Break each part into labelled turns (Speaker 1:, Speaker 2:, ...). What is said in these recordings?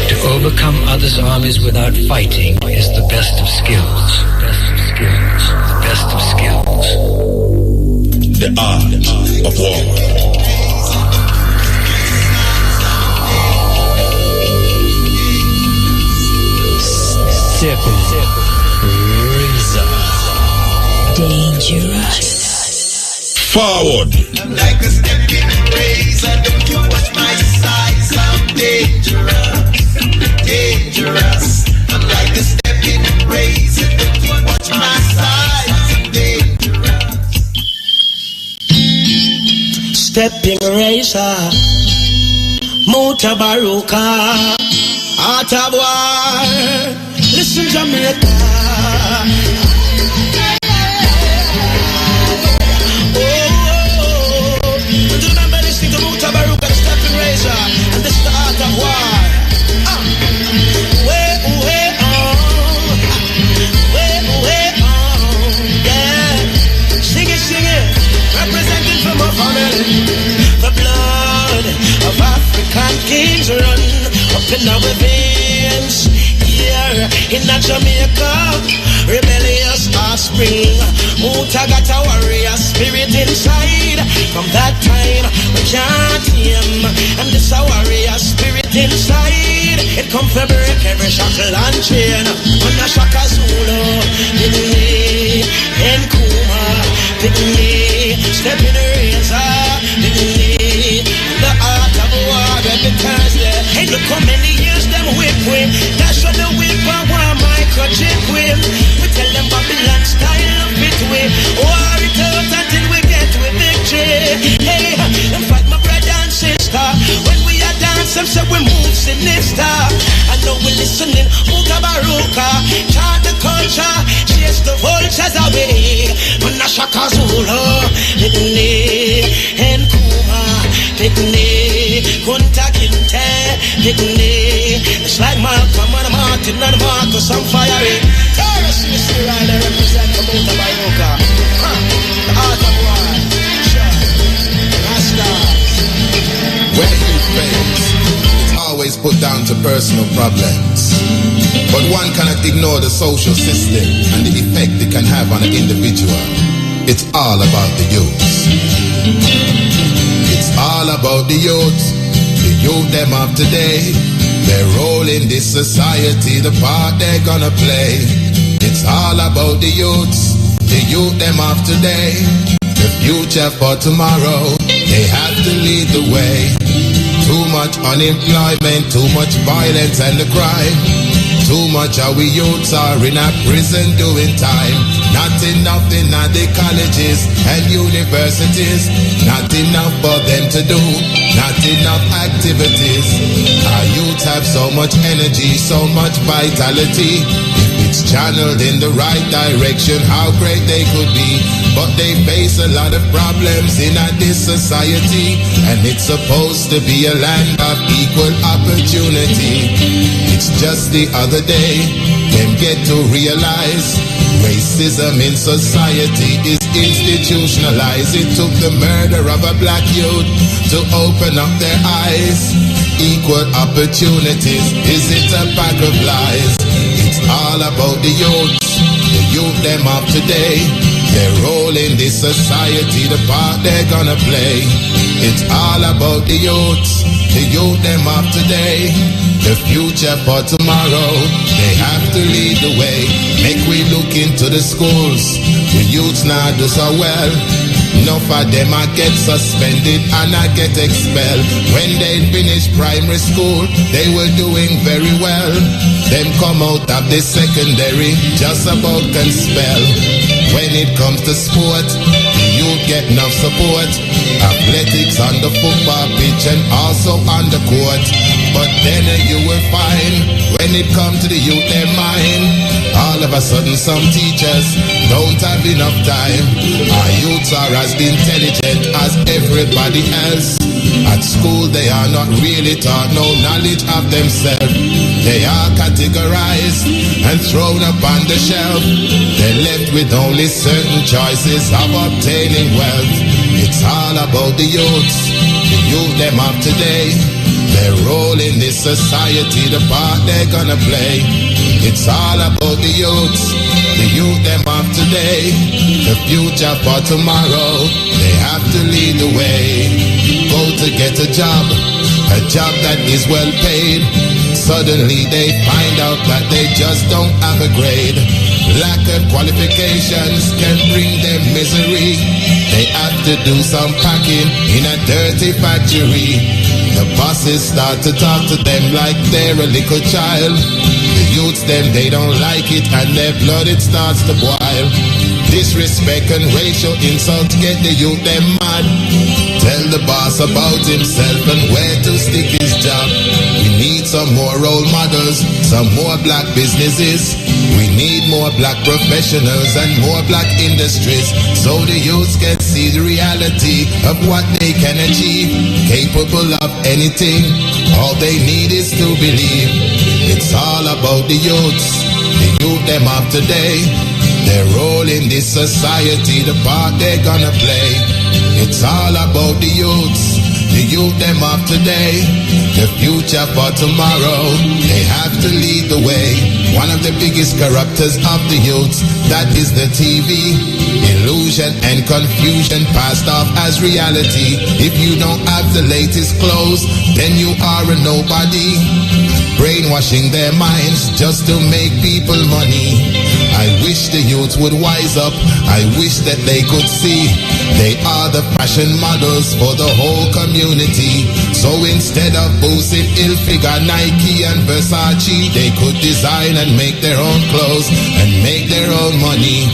Speaker 1: To overcome others' armies without fighting is the best of skills. The best of skills.
Speaker 2: The art of war.
Speaker 1: Stepping Razor.
Speaker 3: Dangerous.
Speaker 2: Forward.
Speaker 4: I'm like a stepping razor. Don't you watch my size? I'm dangerous. Dangerous. I'm like a stepping razor. Don't you watch my size? I'm dangerous.
Speaker 5: Stepping razor. Mutabaruka. Art of war. Listen, Jamaica. Remember listening to Mutabaruka Steeping Razor, and this is the art of war. Way on, yeah. Sing it, representing from our family. The blood of African kings run up in our veins. Here in Jamaica, rebellious offspring. Muta got a warrior spirit inside. From that time, we can't him. And this a warrior spirit inside. It come for break every shackle and chain. On a Shaka Zulu, Diddly, and Kuma, Diddly, Stepping Razor, Diddly, the art of war every Thursday. Hey, look how many years them whip with. That's what the whip and one microchip with. We tell them Babylon style of it with. War it out until we get with victory. Hey, and fight my brother and sister. When we are dancing, say we move sinister. I know we listening, Mutabaruka. Chant the culture, chase the vultures away. On a Shaka Zulu, Diddly, and Kuma, Diddly, Kunta Kinte, Diddly. It's like Malcolm and Martin and Marcus on fire. Taurus, Mr. Riley, represent the Mutabaruka. The art of war. Sure. Rasta.
Speaker 6: When youth fails, it's always put down to personal problems. But one cannot ignore the social system and the effect it can have on an individual. It's all about the youths. It's all about the youths. The youth them of today. Their role in this society, the part they're gonna play. It's all about the youths. The youth them of today. The future for tomorrow. They have to lead the way. Too much unemployment, too much violence and the crime. Too much of we youths are in a prison doing time. Not enough in the colleges and universities. Not enough for them to do. Not enough activities. Our youths have so much energy, so much vitality. If it's channeled in the right direction, how great they could be. But they face a lot of problems in this society. And it's supposed to be a land of equal opportunity. It's just the other day, them get to realize racism in society is institutionalized. It took the murder of a black youth to open up their eyes. Equal opportunities, is it a pack of lies? It's all about the youths, the youth them of today. Their role in this society, the part they're gonna play. It's all about the youths them of today. The future for tomorrow, they have to lead the way. Make we look into the schools. The youths now do so well. Enough of them I get suspended and I get expelled. When they finish primary school, they were doing very well. Them come out of the secondary, just about can spell. When it comes to sport, the youth get enough support. Athletics on the football pitch and also on the court. But then you will find, when it comes to the youth, their mind, all of a sudden some teachers don't have enough time. Our youths are as intelligent as everybody else. At school they are not really taught no knowledge of themselves. They are categorized and thrown up on the shelf. They're left with only certain choices of obtaining wealth. It's all about the youths, The youth them of today, their role in this society, the part they're gonna play. It's all about the youths, the youth them of today, the future for tomorrow. They have to lead the way. Go to get a job that is well paid. Suddenly they find out that they just don't have a grade. Lack of qualifications can bring them misery. They have to do some packing in a dirty factory. The bosses start to talk to them like they're a little child. The youths them, they don't like it, and their blood it starts to boil. Disrespect and racial insults get the youth them mad. Tell the boss about himself and where to stick his job. We need some more role models, some more black businesses. We need more black professionals and more black industries, so the youths can see the reality of what they can achieve. Capable of anything, all they need is to believe. It's all about the youths, the youth them of today. Their role in this society, the part they're gonna play. It's all about the youths, the youth them of today, the future for tomorrow. They have to lead the way. One of the biggest corruptors of the youths, that is the TV. Illusion and confusion passed off as reality. If you don't have the latest clothes, then you are a nobody. Brainwashing their minds just to make people money. I wish the youth would wise up. I wish that they could see they are the fashion models for the whole community. So instead of boosting ill-figure Nike and Versace, they could design and make their own clothes and make their own money.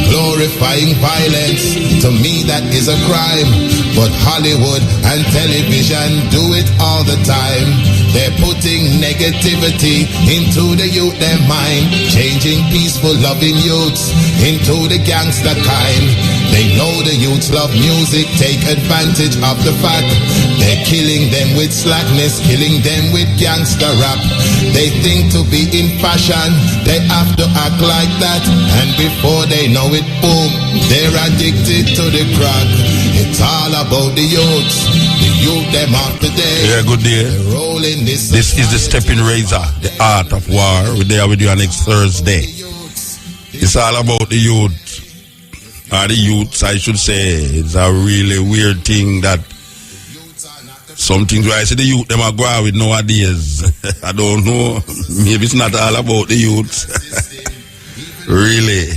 Speaker 6: Glorifying violence, to me that is a crime. But Hollywood and television do it all the time. They're putting negativity into the youth their mind, changing peaceful loving youths into the gangster kind. They know the youths love music, take advantage of the fact they're killing them with slackness, killing them with gangster rap. They think to be in fashion, they have to act like that, and before they know it, boom, they're addicted to the crack. It's all about the youths, the youth them of today.
Speaker 2: Yeah, good day.
Speaker 6: This
Speaker 2: is the Stepping Razor, the art of war. We're there with you next Thursday. It's all about the youth. Or the youths, I should say. It's a really weird thing that some things where I see the youth them are going with nowadays. I don't know. Maybe it's not all about the youths. Really.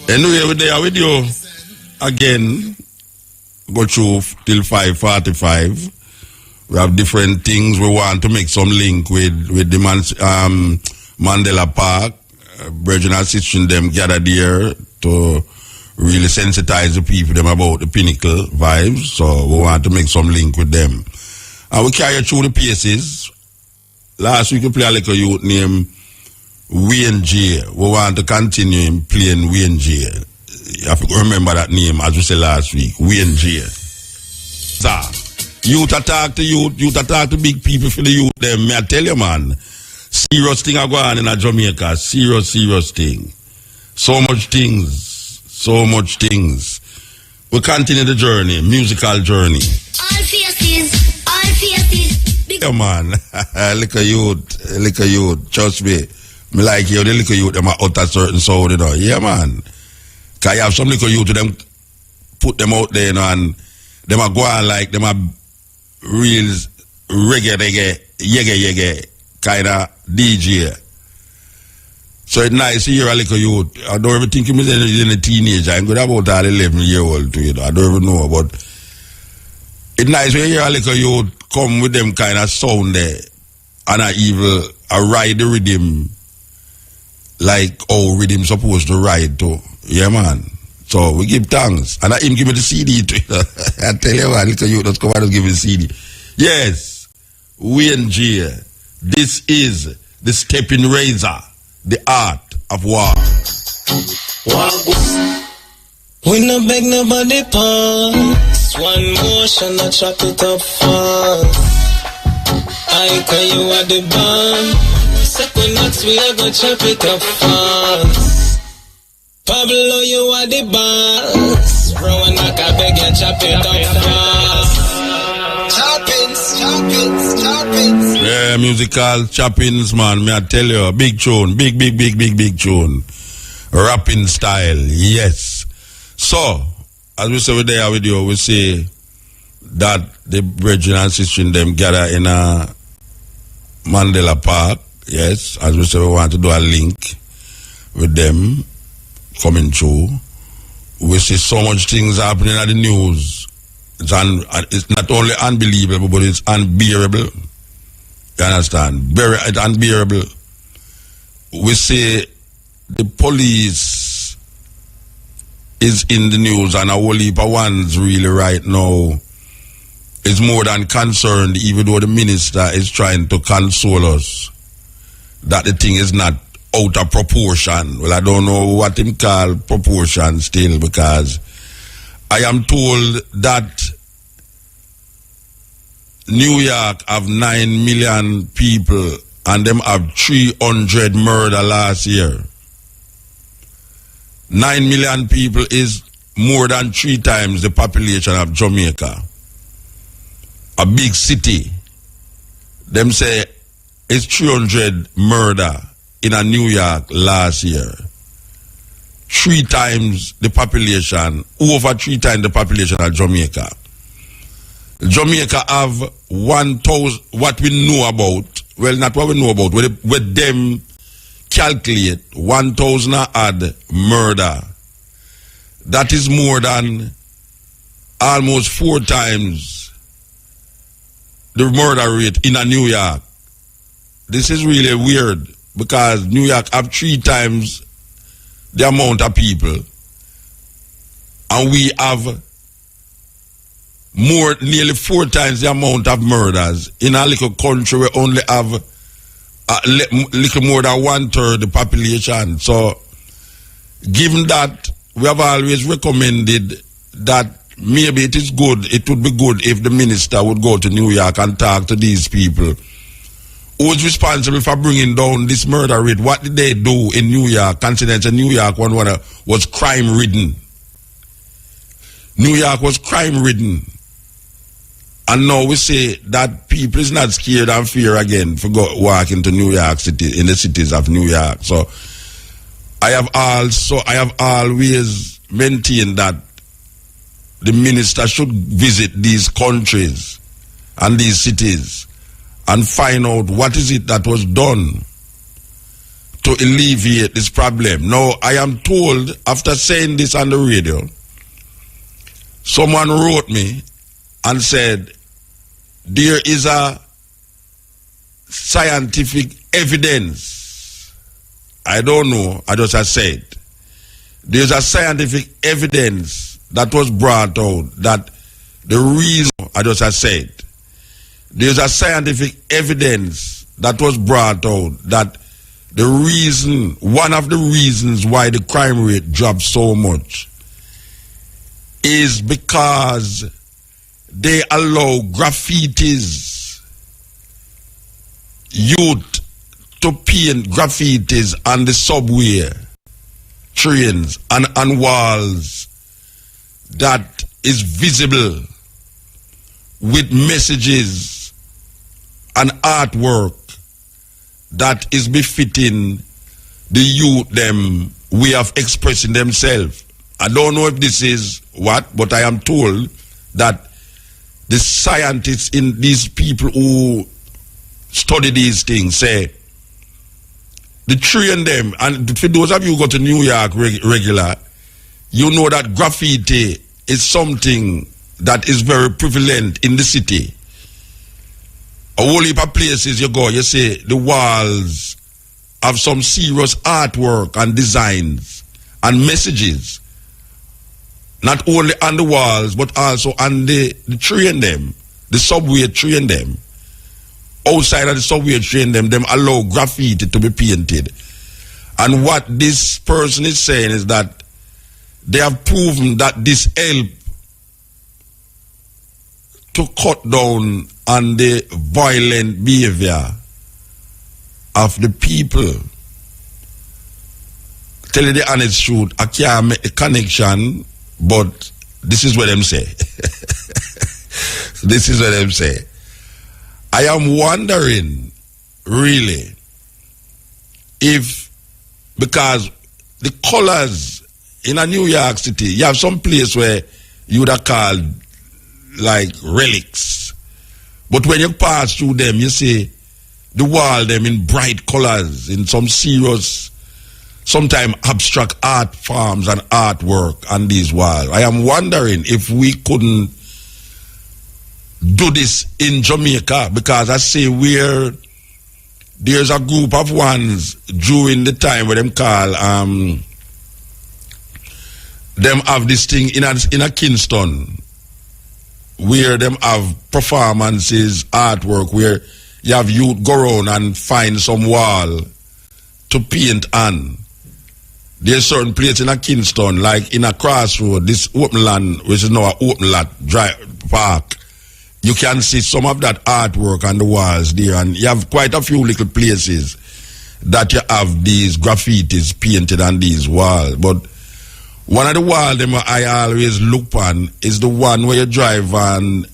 Speaker 2: Anyway, we're there with you again. Go through till 5:45. We have different things. We want to make some link with the Mandela Park. Brethren assisting them gather there to really sensitize the people them about the Pinnacle vibes. So we want to make some link with them. And we carry through the pieces. Last week we played a little youth named Wayne J. We want to continue in playing Wayne J. You have to remember that name as we said last week. Wayne J. Youth attack to youth, youth attack to big people for the youth them. May I tell you, man, serious thing are going on in Jamaica. Serious thing. So much things. We continue the journey, musical journey.
Speaker 3: All faces. Big
Speaker 2: man, look at youth, trust me. Me like you, the little youth, them are out a certain sound, you know. Yeah, man. Cause you have some little youth, them put them out there, you know, and them are going like, them are real reggae, yege, kind of DJ. So it's nice to hear a little youth. I don't even think he's a teenager. I'm good about that 11-year-old too, you know. I don't even know, but it's nice when you hear a little youth come with them kind of sound there and I ride the rhythm like how rhythm supposed to ride too. Yeah, man. So we give thanks. And I him give me the CD too. I tell you what, little youth, let's come out and give me the CD. Yes, Wayne J. This is the Stepping Razor, the art of war.
Speaker 5: We no beg nobody pass. One motion, I chop it up fast. I call you at the band. Second nuts, we are gonna chop it up fast. Pablo, you are the boss. Rowan, I can beg you, chop it up fast.
Speaker 2: Yeah, musical choppings, man. Me I tell you, big tune, big tune. Rapping style, yes. So, as we say there with you, we say that the brethren and sisters in them gather in a Mandela Park. Yes, as we say, we want to do a link with them coming through. We see so much things happening at the news. It's not only unbelievable, but it's unbearable. You understand? It's unbearable. We see the police is in the news, and a whole heap of ones really right now is more than concerned, even though the minister is trying to console us that the thing is not out of proportion. Well, I don't know what him call proportion still, because I am told that New York have 9 million people and them have 300 murder last year. 9 million people is more than 3 times the population of Jamaica. A big city. Them say it's 300 murder in a New York last year. 3 times the population, over 3 times the population of Jamaica. Jamaica have 1,000, what we know about, well, not what we know about, with them calculate 1,000 odd murder. That is more than almost 4 times the murder rate in a New York. This is really weird, because New York have 3 times the amount of people, and we have nearly 4 times the amount of murders in a little country. We only have a little more than 1/3 the population. So, given that, we have always recommended that maybe it would be good if the minister would go to New York and talk to these people who is responsible for bringing down this murder rate. What did they do in New York, considering New York was crime-ridden? New York was crime-ridden. And now we say that people is not scared and fear again for walk into New York City, in the cities of New York. So I have always maintained that the minister should visit these countries and these cities and find out what is it that was done to alleviate this problem. Now, I am told, after saying this on the radio, someone wrote me and said, there is a scientific evidence. I don't know, I just said. There's a scientific evidence that was brought out that the reason, I just said. There's a scientific evidence that was brought out that the reason, one of the reasons why the crime rate dropped so much is because they allow graffitis, youth to paint graffitis on the subway, trains, and on walls that is visible with messages and artwork that is befitting the youth them way of expressing themselves. I don't know if this is what, but I am told that the scientists in these people who study these things say they train them, and for those of you who go to New York regular, you know that graffiti is something that is very prevalent in the city. A whole heap of places you go, you see the walls have some serious artwork and designs and messages. Not only on the walls, but also on the train them, the subway train them. Outside of the subway train them allow graffiti to be painted. And what this person is saying is that they have proven that this help to cut down on the violent behavior of the people. Tell you the honest truth, I can't make a connection, but this is what them say. This is what them say. I am wondering, really, if, because the colors in a New York City, you have some place where you would have called like relics. But when you pass through them, you see the wall them in bright colors, in some serious, sometimes abstract art forms and artwork on these walls. I am wondering if we couldn't do this in Jamaica, because I say there's a group of ones during the time where them call them have this thing in a Kingston where them have performances, artwork, where you have youth go around and find some wall to paint on. There's certain place in a Kingston, like in a crossroad, this open land, which is now an open lot, park. You can see some of that artwork on the walls there, and you have quite a few little places that you have these graffitis painted on these walls. But one of the walls them I always look on is the one where you drive on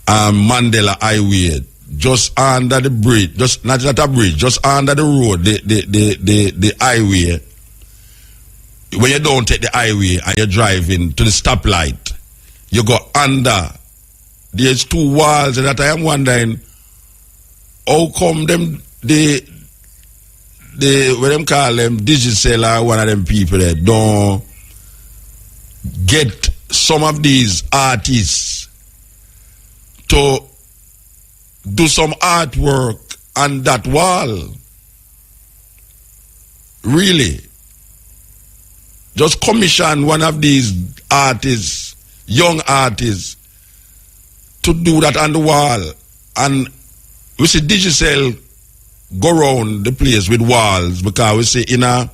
Speaker 2: Mandela Highway, just under the bridge, just not a bridge, just under the road, the highway. When you don't take the highway and you're driving to the stoplight, you go under. There's two walls that I am wondering how come them what them call them Digicel or one of them people that don't get some of these artists to do some artwork on that wall. Really. Just commission one of these artists, young artists, to do that on the wall. And we see Digicel go around the place with walls, because we see well,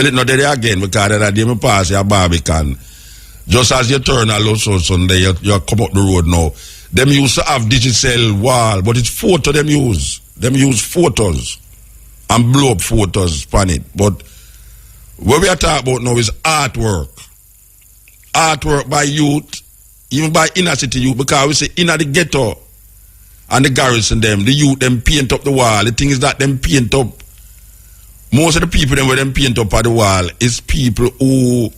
Speaker 2: it's not there again, because that day me pass a Barbican. Just as you turn a Loso Sunday, you come up the road now. Them used to have Digicel wall, but it's photo them use. Them use photos and blow up photos on it. But what we are talking about now is artwork. Artwork by youth, even by inner city youth, because we say inner the ghetto and the garrison them, the youth them paint up the wall. The thing is that them paint up, most of the people them where them paint up at the wall is people who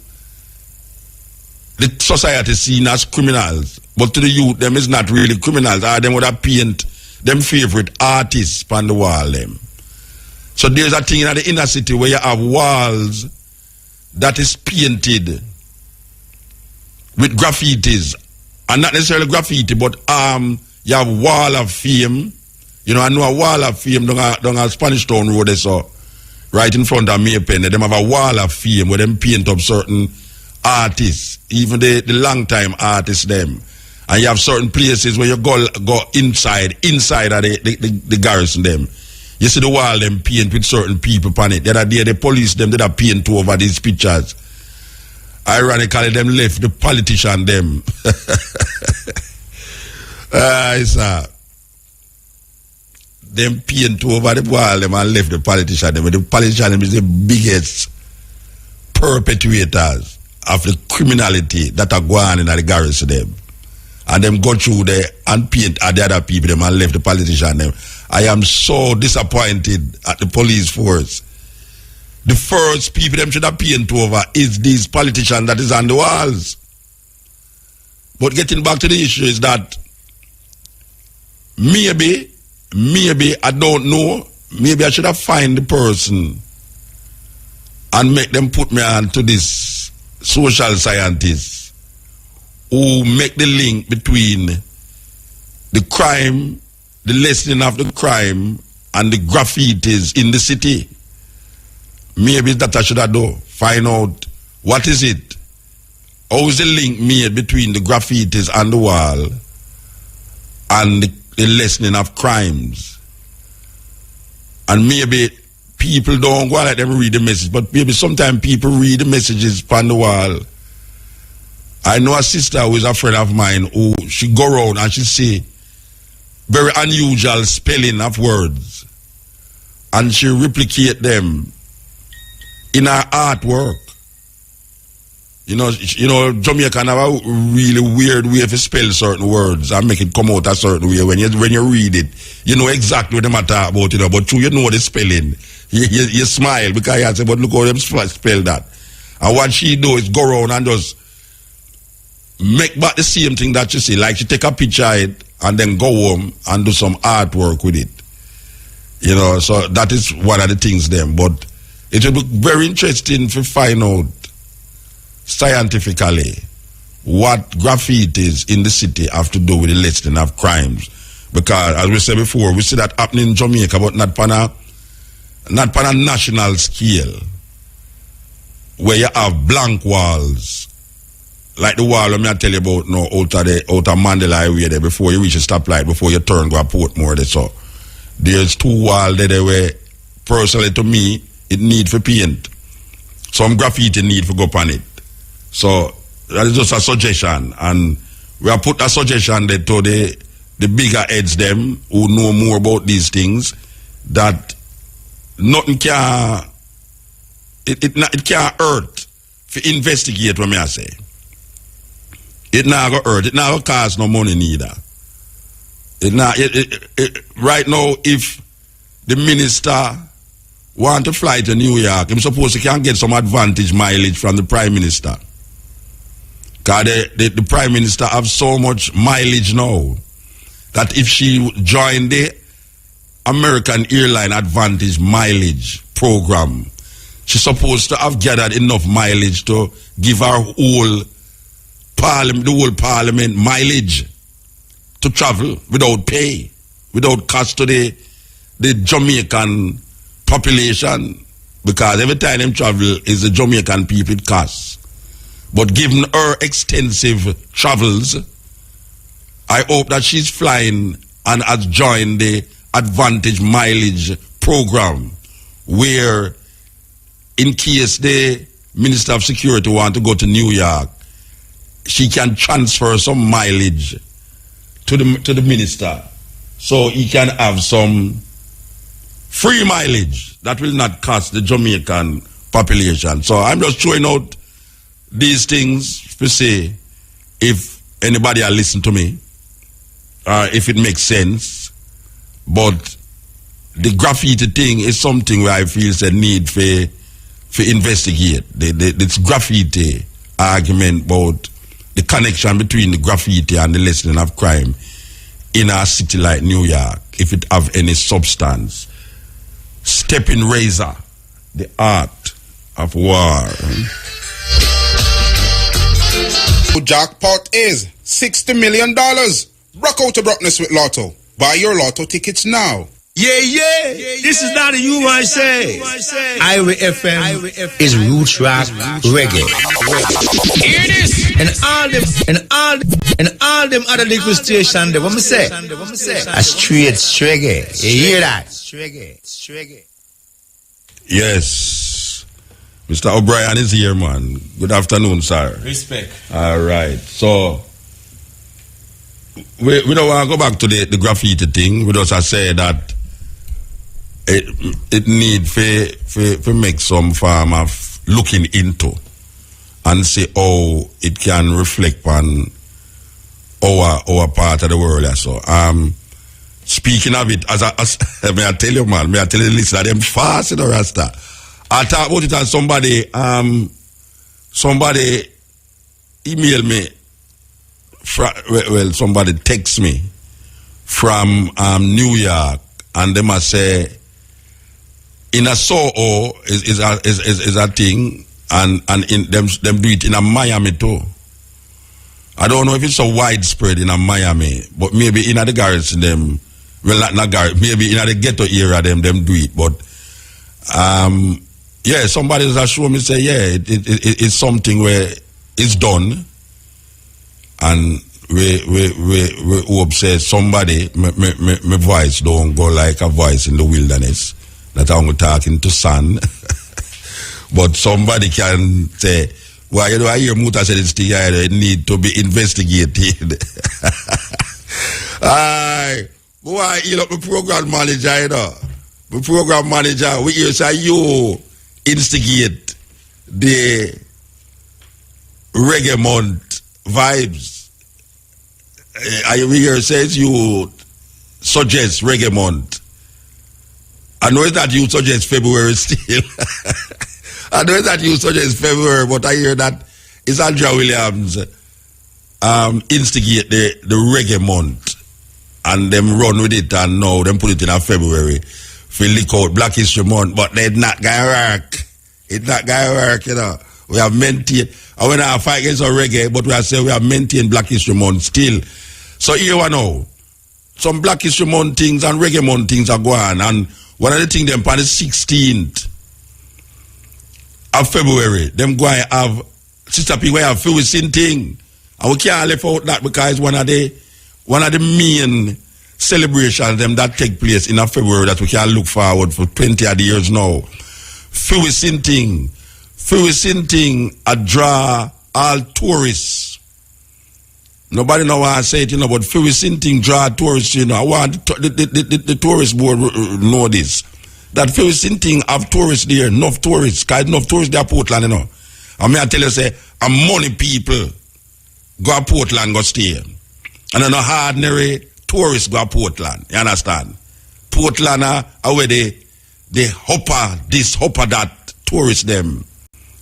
Speaker 2: the society seen as criminals. But to the youth, them is not really criminals. Or them would have paint them favorite artists on the wall them. So there's a thing in the inner city where you have walls that is painted with graffitis. And not necessarily graffiti, but you have Wall of Fame. You know, I know a Wall of Fame down a Spanish Town Road, so right in front of Maypen. They have a Wall of Fame where them paint up certain artists, even the long time artists them. And you have certain places where you go inside of the garrison them. You see the wall them paint with certain people on it. The other day the police them did a paint over these pictures. Ironically, them left the politician them. Them paint over the wall them and left the politician them. The politician them is the biggest perpetuators of the criminality that are going on in the garrison them. And them go through there and paint at the other people them and left the politician them. I am so disappointed at the police force. The first people them should have paint over is these politicians that is on the walls. But getting back to the issue is that maybe, I don't know, maybe I should have find the person and make them put me on to this social scientist who make the link between the crime, the lessening of the crime, and the graffitis in the city. Maybe that I should have done. Find out what is it. How is the link made between the graffitis on the wall and the lessening of crimes? And maybe people don't go and let them read the message, but maybe sometimes people read the messages on the wall. I know a sister who is a friend of mine who she go around and she say very unusual spelling of words, and she replicate them in her artwork. You know, Jamaican have a really weird way to spell certain words and make it come out a certain way. When you read it, you know exactly what they talk about, you know, but you know the spelling. You smile because you say, but look how them spell that. And what she do is go around and just make back the same thing that you see. Like she take a picture of it and then go home and do some artwork with it. You know, so that is one of the things them. But it will be very interesting to find out scientifically what graffitis in the city have to do with the listing of crimes. Because as we said before, we see that happening in Jamaica, but not on a national scale, where you have blank walls, like the wall I tell you about now out of Mandela Highway there, before you reach a stoplight, before you turn go to Portmore there. So there's two walls there where personally to me it need for paint. Some graffiti need for go upon it. So that is just a suggestion, and we have put a suggestion there to the bigger heads them who know more about these things, that nothing can it can't hurt to investigate what me I say. It not go hurt, it not go cost no money neither. Right now, if the minister want to fly to New York, I'm supposed to can get some advantage mileage from the Prime Minister. Because the Prime Minister have so much mileage now that if she joined the American Airline Advantage Mileage Program, she's supposed to have gathered enough mileage to give her the whole parliament mileage to travel without pay, without cost to the Jamaican population, because every time them travel is the Jamaican people it costs. But given her extensive travels, I hope that she's flying and has joined the Advantage Mileage Program, where in case the Minister of Security want to go to New York, she can transfer some mileage to the minister, so he can have some free mileage that will not cost the Jamaican population. So I'm just throwing out these things to say if anybody will listen to me, if it makes sense. But the graffiti thing is something where I feel the need for investigate. This graffiti argument about the connection between the graffiti and the lessening of crime in a city like New York, if it have any substance. Steeping Razor, the art of war.
Speaker 6: Jackpot is $60 million. Rock out to Brockness with Lotto. Buy your Lotto tickets now.
Speaker 5: Yeah. This is not a you I say. IrieFM is roots rock reggae. Hear this. And all them other liquid stations. What me say? A straight reggae. You hear that? Reggae.
Speaker 2: Yes. Mr. O'Brien is here, man. Good afternoon, sir.
Speaker 7: Respect.
Speaker 2: All right. So we don't want to go back to the graffiti thing. We just say that it need for make some form of looking into and see how it can reflect on our part of the world. So speaking of it, as may I tell you, man, may I tell you, listen, them fast in the Rasta. I talk about it and somebody email me, somebody text me from New York, and they must say, in a Soho is a thing, and in them do it in a Miami too. I don't know if it's so widespread in a Miami, but maybe in the garrison them, well not garrison, maybe in the ghetto area them do it. But yeah, somebody has shown me say it's something where it's done, and we hope say somebody my voice don't go like a voice in the wilderness that I'm talking to sun. But somebody can say, well, you know, I hear Muta said it's together, it need to be investigated. Boy, you know, the program manager, you know. The program manager, we hear say you instigate the reggae month vibes. I hear says you suggest reggae month. I know that you suggest February still. I know that you suggest February, but I hear that it's Andrea Williams instigate the reggae month and them run with it, and now them put it in a February for lick out Black History Month, but they're not gonna work. It's not gonna work, you know. We have maintained, I want to fight against our reggae, but we are saying we have maintained Black History Month still. So here we know, some Black History Month things and reggae month things are going, and one of the things them on the 16th of February, them going to have, Sister P, we have Phil Sin thing, and we can't leave out that because one of the main celebrations them that take place in a February that we can look forward for 20 odd years now. Phil Sin thing a draw all tourists. Nobody know what I say it, you know, but Phil Sin thing draw tourists, you know. I want the tourist board know this. That Phil Sin thing have tourists there, enough tourists, because enough tourists there Portland, you know. I mean, I tell you, say, money people go to Portland, go stay. And then ordinary tourists go to Portland, you understand? Portland are where the hopper, this hopper that tourists them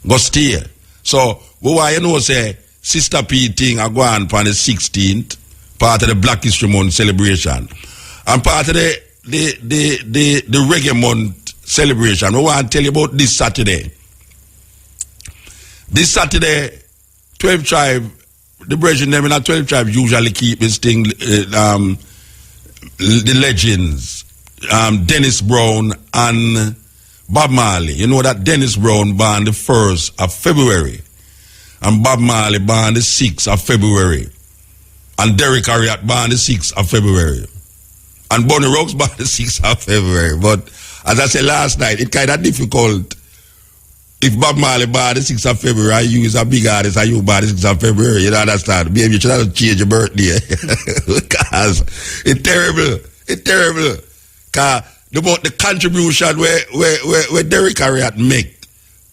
Speaker 2: go stay. So, what you know, say, Sister P thing are going on the 16th, part of the Black History Month celebration. And part of the reggae month celebration. We want to tell you about this Saturday. This Saturday, 12 tribe, the brethren them in a 12 tribe usually keep this thing, the legends, Dennis Brown and Bob Marley. You know that Dennis Brown born the 1st of February. And Bob Marley born the 6th of February. And Derek Harriott born the 6th of February. And Bonnie Rocks born the 6th of February. But as I said last night, it's kind of difficult. If Bob Marley born the 6th of February, you is a big artist and you born the 6th of February, you don't understand. Baby, you should have to change your birthday. Because it's terrible. It's terrible. Because the contribution where Derek Harriott make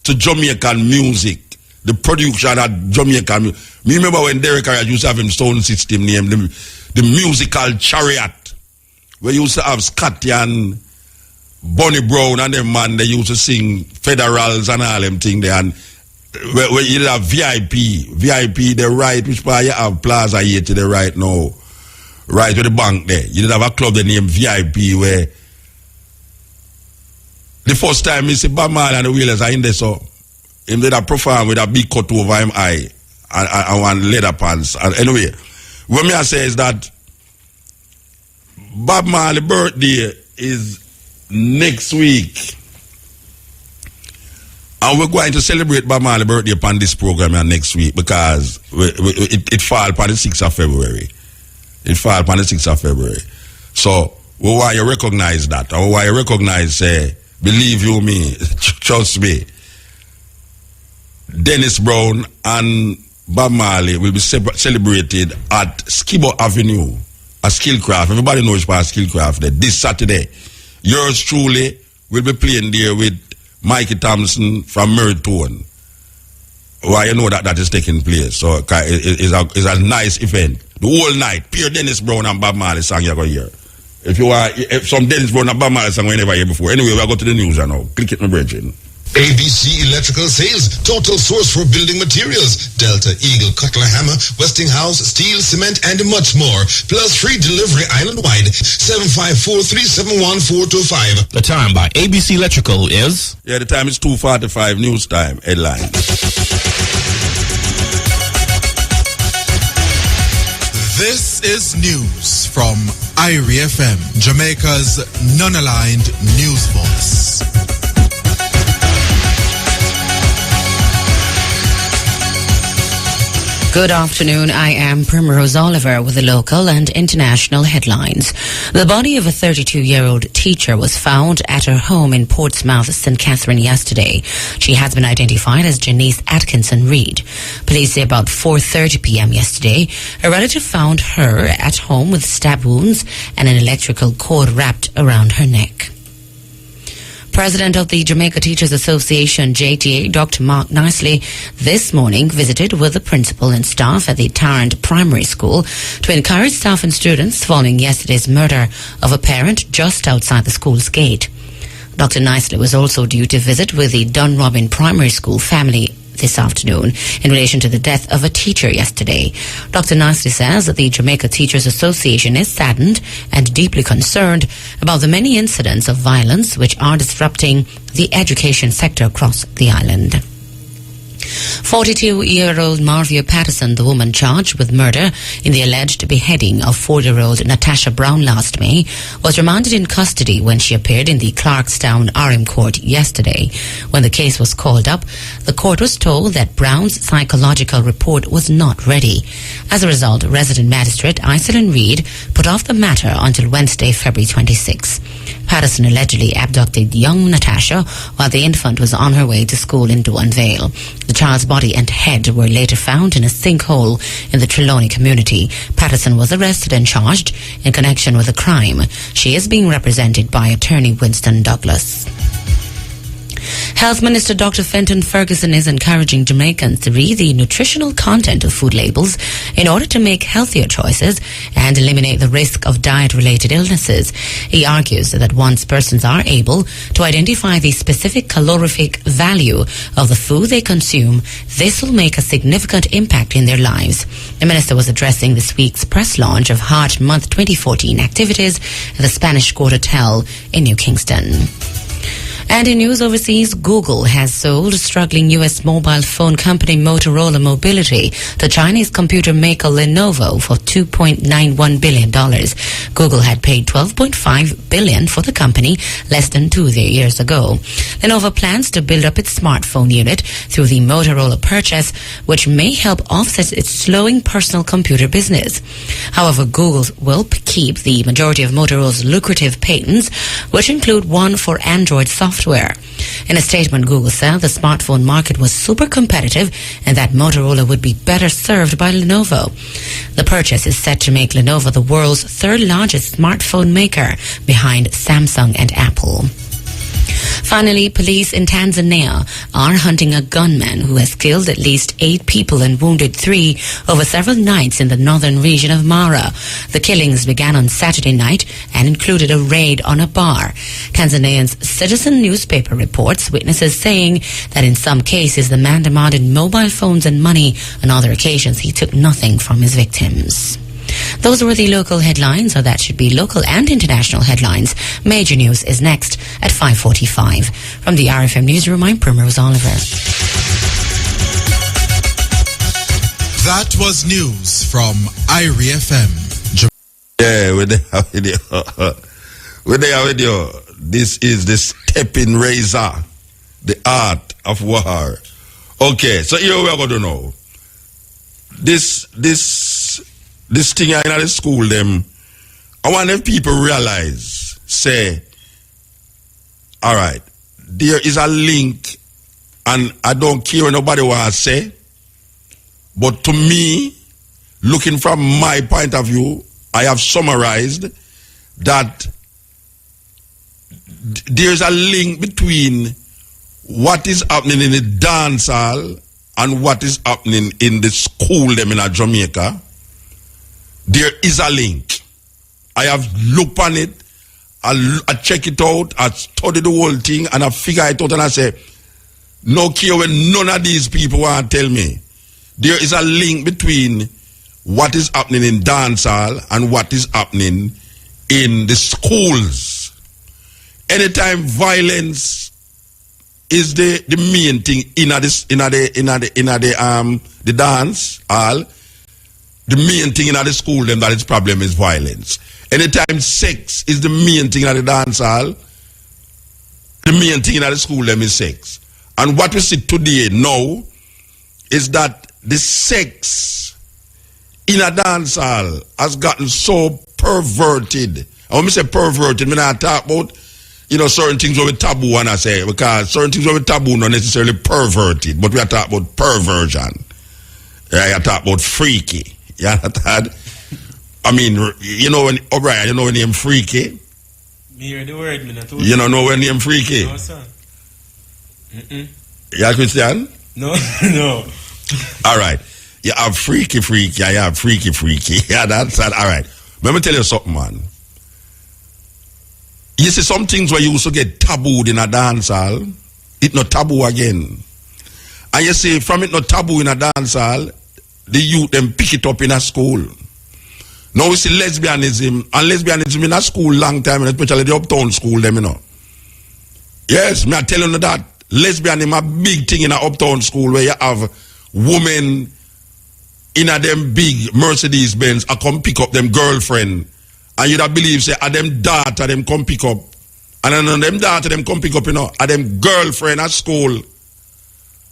Speaker 2: to Jamaican music, the production at Jamaican music. Me remember when Derek Harriott used to have his sound system named the Musical Chariot, where used to have Scotty and Bonnie Brown and them man, they used to sing Federals and all them thing there. And where you have VIP, the right, which part you have Plaza here to the right now, right to the bank there. You did have a club the name VIP where the first time you see Bob Marley and the Wheelers are in there, so him did a perform with a big cut over him eye and one leather pants. And anyway, what me I say is that Bob Marley's birthday is next week. And we're going to celebrate Bob Marley's birthday upon this program next week because it fall upon the 6th of February. It fall upon the 6th of February. So we want you recognize that. And we want you recognize, believe you me, trust me, Dennis Brown and Bob Marley will be celebrated at Skibo Avenue, a Skillcraft. Everybody knows about Skillcraft there. This Saturday, yours truly will be playing there with Mikey Thompson from Mertone. Why you know that is taking place. So it's a nice event. The whole night, pure Dennis Brown and Bob Marley song you're going to hear. If some Dennis Brown and Bob Marley song we never hear before. Anyway, we'll go to the news now. Click it, my brethren.
Speaker 6: ABC Electrical Sales, total source for building materials. Delta, Eagle, Cutler Hammer, Westinghouse, steel, cement, and much more. Plus free delivery island-wide. 754-371-425.
Speaker 7: The time by ABC Electrical is?
Speaker 2: Yeah, the time is 2:45 news time. Headline.
Speaker 8: This is news from IrieFM, Jamaica's non-aligned news voice.
Speaker 9: Good afternoon. I am Primrose Oliver with the local and international headlines. The body of a 32-year-old teacher was found at her home in Portsmouth, St. Catherine yesterday. She has been identified as Janice Atkinson Reid. Police say about 4:30 p.m. yesterday, a relative found her at home with stab wounds and an electrical cord wrapped around her neck. President of the Jamaica Teachers Association, JTA, Dr. Mark Nicely, this morning visited with the principal and staff at the Tarrant Primary School to encourage staff and students following yesterday's murder of a parent just outside the school's gate. Dr. Nicely was also due to visit with the Dunrobin Primary School family this afternoon in relation to the death of a teacher yesterday. Dr. Nicely says that the Jamaica Teachers Association is saddened and deeply concerned about the many incidents of violence which are disrupting the education sector across the island. 42-year-old Marvia Patterson, the woman charged with murder in the alleged beheading of 4-year-old Natasha Brown last May, was remanded in custody when she appeared in the Clarkstown RM court yesterday. When the case was called up, the court was told that Brown's psychological report was not ready. As a result, resident magistrate Iselin Reid put off the matter until Wednesday, February 26. Patterson allegedly abducted young Natasha while the infant was on her way to school in Duanvale. The child's body and head were later found in a sinkhole in the Trelawney community. Patterson was arrested and charged in connection with the crime. She is being represented by attorney Winston Douglas. Health Minister Dr. Fenton Ferguson is encouraging Jamaicans to read the nutritional content of food labels in order to make healthier choices and eliminate the risk of diet-related illnesses. He argues that once persons are able to identify the specific calorific value of the food they consume, this will make a significant impact in their lives. The minister was addressing this week's press launch of Heart Month 2014 activities at the Spanish Court Hotel in New Kingston. And in news overseas, Google has sold struggling U.S. mobile phone company Motorola Mobility to Chinese computer maker Lenovo for $2.91 billion. Google had paid $12.5 billion for the company less than 2 years ago. Lenovo plans to build up its smartphone unit through the Motorola purchase, which may help offset its slowing personal computer business. However, Google will keep the majority of Motorola's lucrative patents, which include one for Android software. In a statement, Google said the smartphone market was super competitive and that Motorola would be better served by Lenovo. The purchase is set to make Lenovo the world's third largest smartphone maker behind Samsung and Apple. Finally, police in Tanzania are hunting a gunman who has killed at least 8 people and wounded 3 over several nights in the northern region of Mara. The killings began on Saturday night and included a raid on a bar. Tanzania's Citizen newspaper reports witnesses saying that in some cases the man demanded mobile phones and money. On other occasions, he took nothing from his victims. Those were the local headlines, or that should be local and international headlines. Major news is next at 5:45. From the IrieFM newsroom, I'm Primrose Oliver.
Speaker 8: That was news from IrieFM.
Speaker 2: Yeah, we're there with you. We're there with you. This is the Steeping Razor, the art of war. Okay, so here we are going to know. This thing in the school, them, I want if people realize, say, all right, there is a link, and I don't care what nobody wants to say, but to me, looking from my point of view, I have summarized that there's a link between what is happening in the dance hall and what is happening in the school them in Jamaica. There is a link. I have looked on it, I check it out, I study the whole thing, and I figure it out, and I say, no care when none of these people want to tell me. There is a link between what is happening in dancehall and what is happening in the schools. Anytime violence is the main thing in the dance hall, the main thing in the school, then that its problem is violence. Anytime sex is the main thing in the dance hall, the main thing in the school, them is sex. And what we see today now is that the sex in a dance hall has gotten so perverted. And when I say perverted, I mean, talk about, certain things were taboo, and I say, because certain things were taboo, not necessarily perverted, but we are talking about perversion. I talk about freaky. Yeah, I mean, when O'Brien, you know the name Freaky?
Speaker 5: Me hear the word, me not told
Speaker 2: You don't know when name Freaky?
Speaker 5: No, sir.
Speaker 2: Yeah, Christian?
Speaker 5: No, no.
Speaker 2: All right. You have Freaky. Yeah, you have Freaky. Yeah, that's that. All right. Let me tell you something, man. You see some things where you used to get tabooed in a dance hall, it not taboo again. And you see, from it not taboo in a dance hall, the youth them pick it up in a school. Now we see lesbianism, and lesbianism in a school long time, and especially the uptown school them, you know. Yes, me I tell you that. Lesbianism a big thing in a uptown school where you have women in a them big Mercedes Benz a come pick up them girlfriend. And you don't believe say, them daughter them come pick up. And then them daughter them come pick up, you know, them girlfriend at school.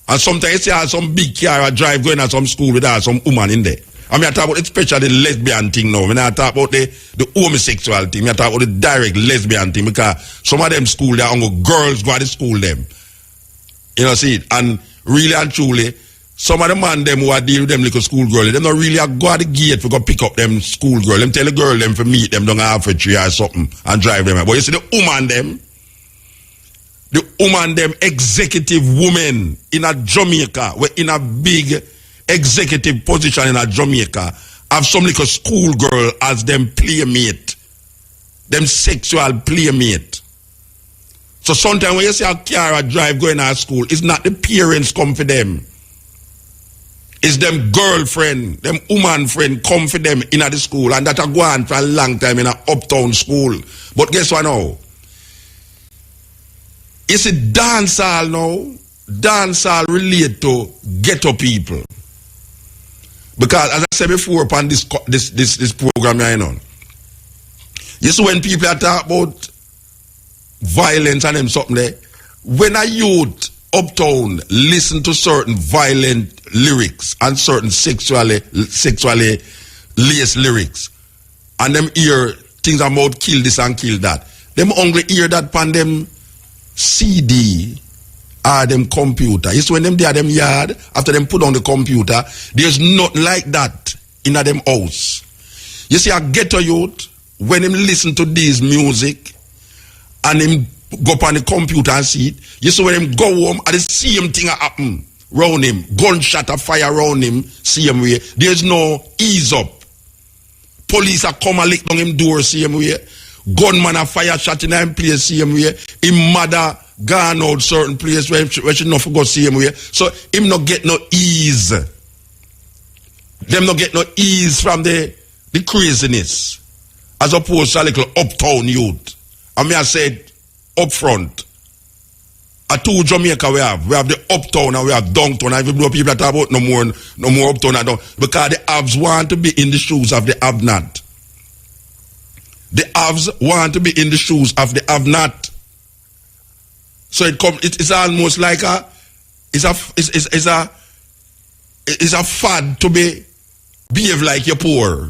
Speaker 2: And sometimes you see some big car drive going at some school with some woman in there. I mean, I talk about especially the lesbian thing now. I mean, I talk about the homosexual thing. I talk about the direct lesbian thing because some of them school, they are girls go to school them. You know, see it. And really and truly, some of the man them who are deal with them little school girl, them not really go at the gate to go pick up them school girl. Them tell the girl them to meet them down half a tree or something and drive them. But you see the woman them executive woman in a Jamaica, we're in a big executive position in a Jamaica, have some little school girl as them playmate, them sexual playmate. So sometimes when you see a car drive going to school, it's not the parents come for them. It's them girlfriend, them woman friend come for them in the school, and that are going for a long time in a uptown school. But guess what now? It's a dance hall now. Dance hall relate to ghetto people. Because as I said before upon this program, you know, you see when people are talking about violence and them something there, when a youth uptown listen to certain violent lyrics and certain sexually laced lyrics, and them hear things about kill this and kill that, them only hear that pan them CD or them computer. It's when them there them yard, after them put on the computer, there's nothing like that in a them house. You see a ghetto youth, when him listen to this music and him go up on the computer and see it, you see when him go home and the same thing happen round him, gunshot a fire around him, same way. There's no ease up. Police are come and lick down him door same way. Gunman a fire shot in him place same way. Him mother gone out certain place where she not forgot same way. So him not get no ease. Them not get no ease from the craziness. As opposed to a little uptown youth. I mean I said up front. A two Jamaica we have the uptown and we have downtown. And even though people talk about no more uptown and down, because the haves want to be in the shoes of the have not. The haves want to be in the shoes of the have not. So it's almost like it's a fad to behave like you're poor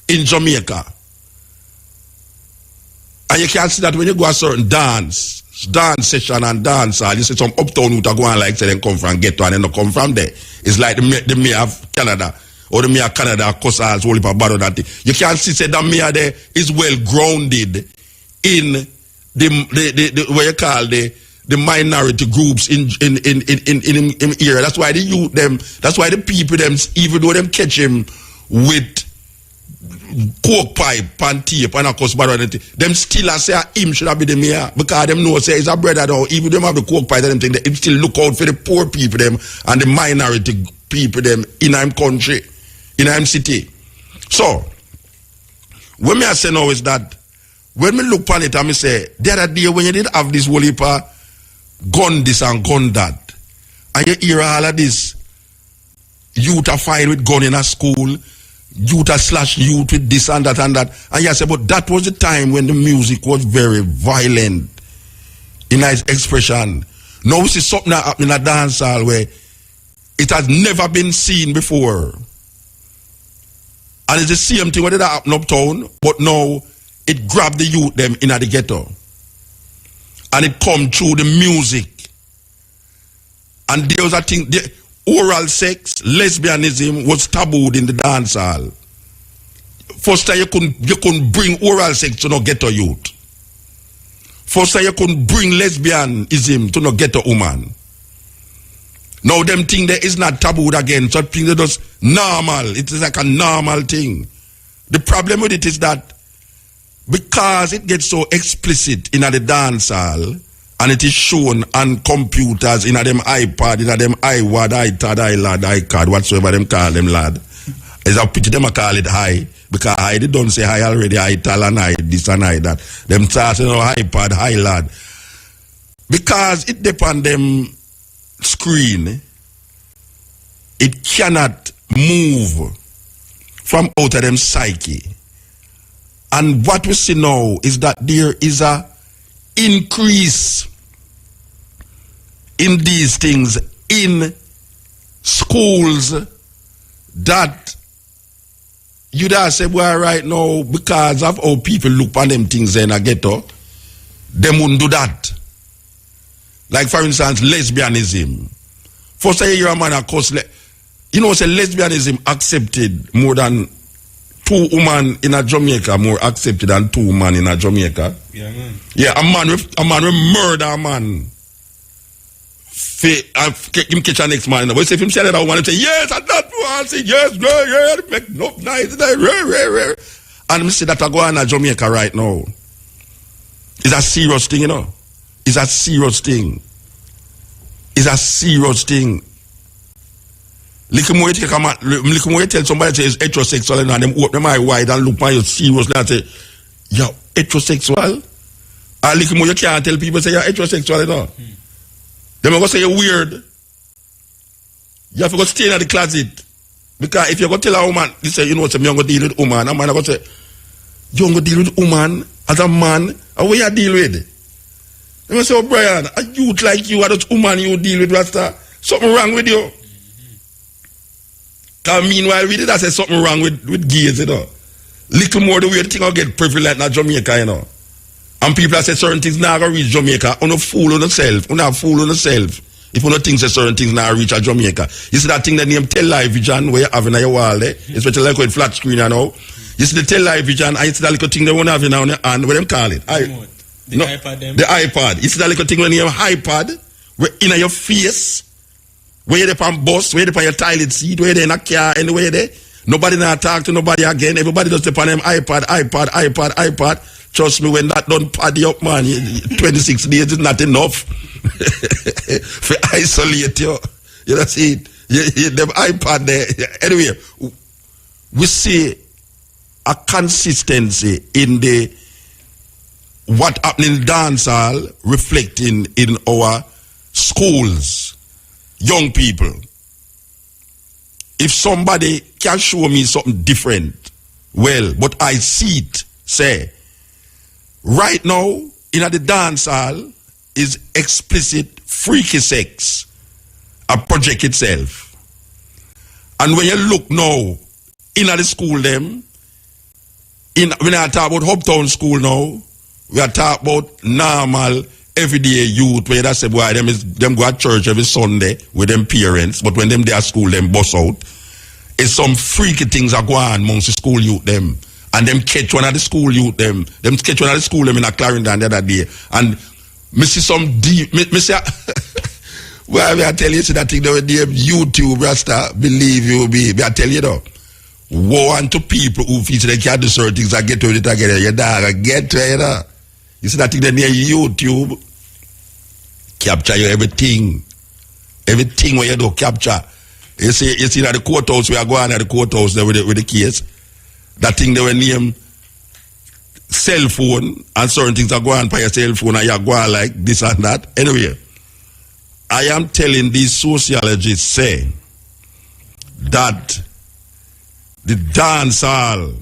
Speaker 2: in Jamaica. And you can see that when you go a certain dance session and dance hall, you see some uptown who are going like say they come from ghetto and they don't come from there. It's like the mayor of Canada or the mayor of Canada Cossals, whole heap of bad or that thing. You can see say that mayor there is well grounded in the what you call the minority groups in area. That's why the youth them, that's why the people them, even though them catch him with coke pipe and tape and of course them still say him should have been the mayor because them know say it's a brother though. Even them have the coke pipe and them thing, they still look out for the poor people them and the minority people them in our country, in our city. So what me I say now is that when me look on it and me say the other day when you did have this whole heap of gun this and gun that, and you hear all of this youth are fighting with gun in a school, youth are slash youth with this and that, and you say, but that was the time when the music was very violent in its expression. Now we see something happening in a dance hall where it has never been seen before. And it's the same thing when it happened uptown, but now it grabbed the youth them in the ghetto. And it come through the music. And there was a thing, the oral sex, lesbianism was tabooed in the dance hall. First time you couldn't bring oral sex to no ghetto youth. First you couldn't bring lesbianism to no get a woman. Now them thing there is not taboo again. So things are just normal. It is like a normal thing. The problem with it is that because it gets so explicit in the dance hall and it is shown on computers, in them iPad, in them iWad, iTad, iLad, iCard, whatsoever them call them lad. Is a pity them call it high. Because I don't say high already, iTal and I this and I that. Them start iPad, iLad. Because it depend them screen, it cannot move from out of them psyche. And what we see now is that there is a increase in these things in schools that you'd have said, well, right now, because of how people look on them things in a ghetto, them wouldn't do that. Like, for instance, lesbianism. First, I hear a man, of course, you know, say lesbianism accepted more than 2 women in a Jamaica, more accepted than 2 women in a Jamaica.
Speaker 10: Yeah, man.
Speaker 2: Yeah, a man will murder a man. Him catch a next man. But if him say that woman, say, yes, and that one, say, yes, make no nice. And me say that I go on a Jamaica right now. It's a serious thing, you know. It's a serious thing. It's a serious thing. Little more you tell somebody say it's heterosexual and them open my wide and look at you seriously and say, you're heterosexual? And little more you can't tell people say you're heterosexual, you know. Them are going to say you're weird. You have to go stay in the closet. Because if you're going to tell a woman, you say, you know, I'm going to deal with a woman, a man going to say, you're going to deal with a woman as a man, how will you deal with it? They will say, oh, Brian, a youth like you, a woman you deal with, Rasta, something wrong with you. Because meanwhile, we did say something wrong with gays, you know. Little more the way the thing will get prevalent in Jamaica, you know. And people say certain things now going to reach Jamaica. You don't fool on yourself. You don't fool on yourself. If you don't think that certain things now reach Jamaica. You see that thing that name Tell Live Vision where you have in your wall there? Especially like with flat screen, you know. You see the Tell Live Vision and you see that little thing they want to have in your hand. What them call it?
Speaker 10: The iPad them.
Speaker 2: The iPad. You see that little thing when you have iPad where in your face, where you're on bus, where you're on your toilet seat, where you're in a car, anywhere there. Nobody now talk to nobody again. Everybody just depend on them iPad. Trust me, when that don't paddy up, man, 26 days is not enough for isolate you. You know, see it. Them iPad there. Anyway, we see a consistency in the what happening in dancehall reflecting in our schools, young people. If somebody can show me something different, well, but I see it, say, right now, in the dance hall is explicit freaky sex, a project itself. And when you look now, in the school them, when I talk about Hoptown school now, we are talking about normal, everyday youth, where they say, boy, them go to church every Sunday with them parents, but when them they at school, them bust out. It's some freaky things are going on amongst the school youth them. And them catch one of the school youth them. Them catch one of the school them in a Clarendon the other day. And me see some deep, me say, well, I tell you, see that thing that with YouTube, Rasta, believe you be. I tell you though, woe unto people who feel they can't do certain things and get to it again. You dog, get to it, you know. You see that thing that near YouTube, capture you everything. Everything where you do, capture. You see that the courthouse, we are going at the courthouse there with the case. That thing they were named cell phone, and certain things are going by your cell phone, and you're going like this and that. Anyway, I am telling these sociologists say that the dance hall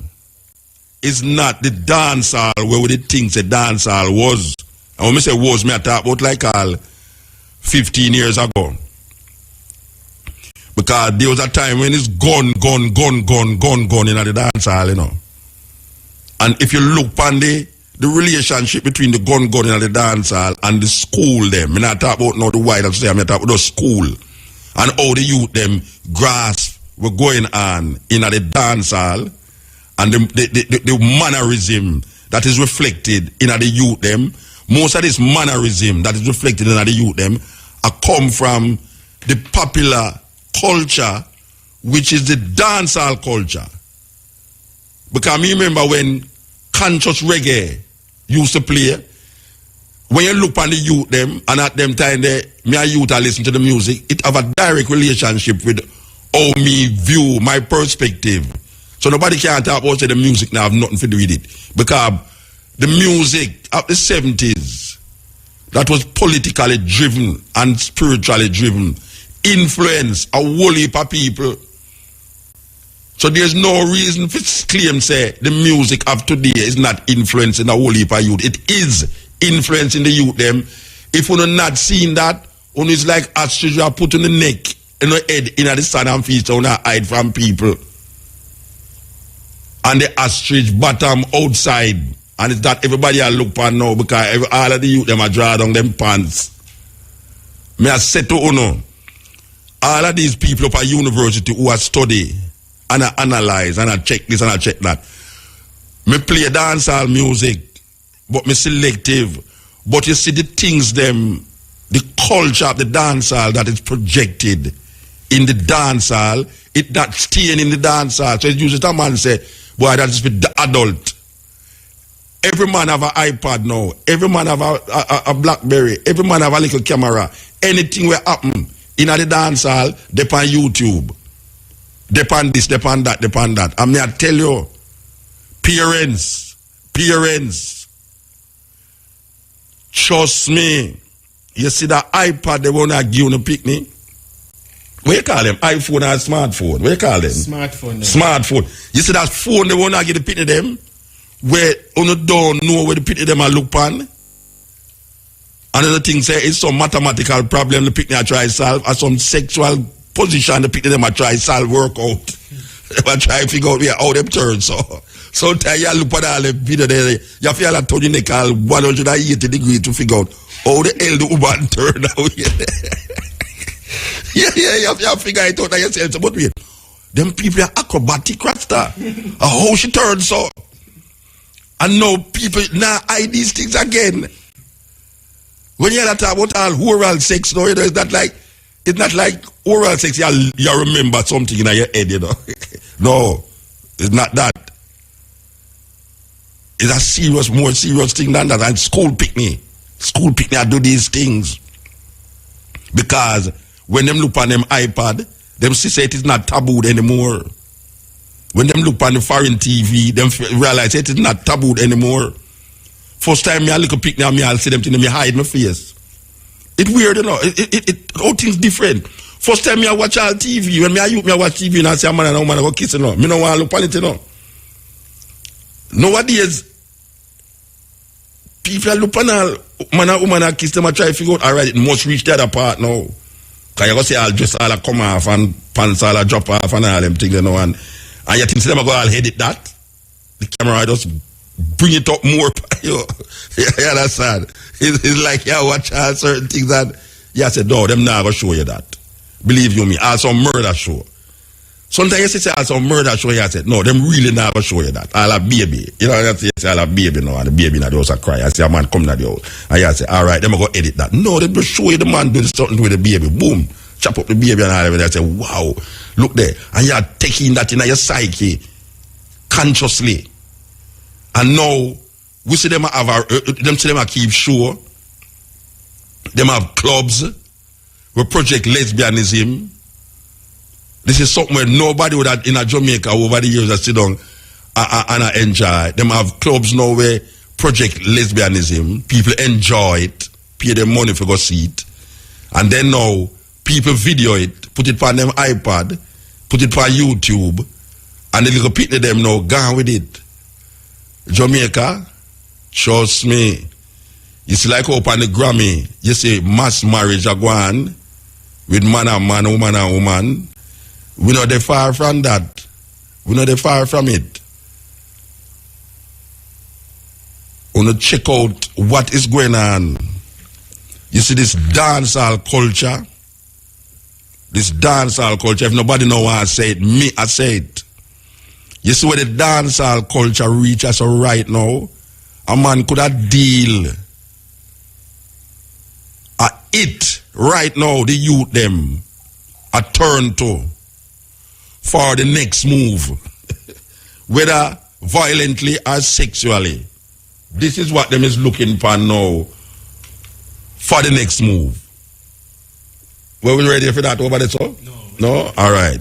Speaker 2: is not the dance hall where we think the dance hall was. And when I say was, I talk about like all 15 years ago. Because there was a time when it's gun in the dance hall, you know. And if you look on the relationship between the gun in the dance hall and the school them, I'm not talking about now the wider say, I'm talking about the school. And how the youth them grasp were going on in the dance hall and the mannerism that is reflected in the youth them Most of this mannerism that is reflected in the youth them come from the popular culture, which is the dancehall culture. Because me remember when conscious reggae used to play, when you look on the youth them, and at them time me and youth are listen to the music, it have a direct relationship with how me view, my perspective. So nobody can talk about say the music now have nothing to do with it. Because the music of the 70s that was politically driven and spiritually driven influenced a whole heap of people. So there's no reason for claim say the music of today is not influencing a whole heap of youth. It is influencing the youth them. If you're not seeing that, one is like ostrich you are put on the neck and the head in the sun and feet so not hide from people. And the ostrich bottom outside. And it's that everybody I look for now because all of the youth them are draw down them pants. Me I say to you, all of these people up at university who are study and I analyze and I check this and I check that. Me play dancehall music, but me selective. But you see the things them, the culture of the dancehall that is projected in the dancehall, it not staying in the dancehall. So it's usually a man say, boy, that is for the adult. Every man have an iPad now. Every man have a BlackBerry. Every man have a little camera. Anything will happen in the dance hall, depend YouTube. Depend this, depend that, depend that. I mean, I tell you, parents, trust me. You see that iPad, they won't give you a picnic. What you call them? iPhone or smartphone? What you call them?
Speaker 10: Smartphone.
Speaker 2: Smartphone. You see that phone, they won't give the picnic them. Where you don't know where the pity them are look on. Another thing say it's some mathematical problem the picnic try solve, or some sexual position the picnic them a try solve work out. They try to figure out how them turn so. Sometimes you look at all the video there, you feel like Tony Nickel 180 degrees to figure out how the hell the woman turn out. you figure it out yourself. So, but wait, them people are acrobatic rasta. How she turns so. And now people now hide these things again. When you talk about all oral sex, no, it's not like oral sex. You remember something in your head, you know. No, it's not that. It's a more serious thing than that. And school picnic, I do these things because when them look on them iPad, them say it is not tabooed anymore. When them look on the foreign TV, them realize it is not tabooed anymore. First time me I look a picnic and me I'll see them thing, me hide my face. It's weird, you know. All things different. First time me I watch all TV, when me I watch TV and I say a man and a woman I go kissing her. Me no want to look on it, you know. Nowadays, people look on all man and woman and kiss them and try to figure out, all right, it must reach the other part now. Because you go see all dress all come off and pants all drop off and all them things, you know, and you think them go all edit that? The camera just bring it up more. You understand? It's like you watch all certain things that you say, no, them not going to show you that. Believe you me, also murder show. Sometimes you say also murder show, you say, no, them really not going to show you that. All a baby. You know, you say all a baby now, and the baby in the house a cry. I say a man come to the house. And you say, all right, them going to edit that. No, they just show you the man doing something with the baby. Boom. Chop up the baby and all that. And say, wow, look there. And you are taking that in your psyche consciously. And now, we see them have keep show. Them have clubs. We project lesbianism. This is something where nobody would have in a Jamaica over the years that sit down and enjoy. Them have clubs now where project lesbianism. People enjoy it. Pay them money for go see it. And then now, people video it, put it on them iPad, put it on YouTube, and the little people them now gone with it. Jamaica, trust me. It's like up on the Grammy, you say mass marriage are going with man and man, woman and woman. We're not that far from that. We're not that far from it. We want to check out what is going on. You see this dancehall culture. This dancehall culture, if nobody know why I say it, me, I say it. You see where the dancehall culture reaches right now? A man could have deal it right now, the youth them a turn to for the next move, whether violently or sexually. This is what them is looking for now for the next move. Were we ready for that over there, so? No. No? All right.